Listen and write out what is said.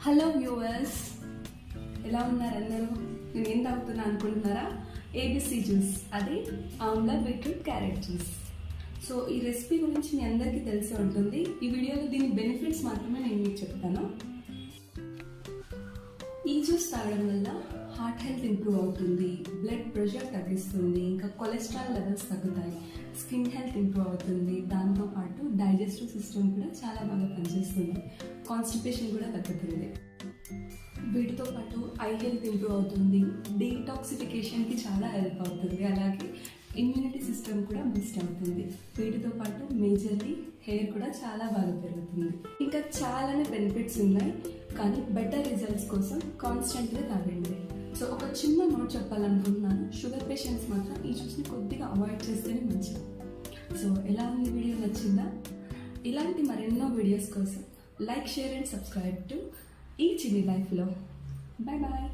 Hello viewers, ఎలా ఉన్నారు అందరూ? నేను ఏం తాగుతున్నా అనుకుంటున్నారా? ఏబిసి జ్యూస్, అది Amla beetroot carrot juice. So ఈ రెసిపీ గురించి మీ అందరికీ తెలిసి ఉంటుంది. ఈ వీడియోలో దీని బెనిఫిట్స్ మాత్రమే నేను మీకు చెప్తాను. ఈ జ్యూస్ తాగడం వల్ల హార్ట్ హెల్త్ ఇంప్రూవ్ అవుతుంది, బ్లడ్ ప్రెషర్ తగ్గిస్తుంది, ఇంకా కొలెస్ట్రాల్ లెవెల్స్ తగ్గుతాయి, స్కిన్ హెల్త్ ఇంప్రూవ్ అవుతుంది. దాంతోపాటు డైజెస్టివ్ సిస్టమ్ కూడా చాలా బాగా పనిచేస్తుంది, కాన్స్టిపేషన్ కూడా తగ్గుతుంది. వీటితో పాటు ఐ హెల్త్ ఇంప్రూవ్ అవుతుంది, డీటాక్సిఫికేషన్కి చాలా హెల్ప్ అవుతుంది, అలాగే ఇమ్యూనిటీ సిస్టమ్ కూడా బూస్ట్ అవుతుంది. వీటితో పాటు మేజర్లీ హెయిర్ కూడా చాలా బాగా పెరుగుతుంది. ఇంకా చాలానే బెనిఫిట్స్ ఉన్నాయి, కానీ బెటర్ రిజల్ట్స్ కోసం కాన్స్టెంట్గా తాగండి. సో ఒక చిన్న నోట్ చెప్పాలనుకుంటున్నాను, షుగర్ పేషెంట్స్ మాత్రం ఈ జ్యూస్ని కొద్దిగా అవాయిడ్ చేస్తేనే మంచిది. సో ఎలా ఉంది? వీడియో నచ్చిందా? ఇలాంటి మరెన్నో వీడియోస్ కోసం like, share and subscribe to ఈ చిన్ని లైఫ్లో. Bye bye.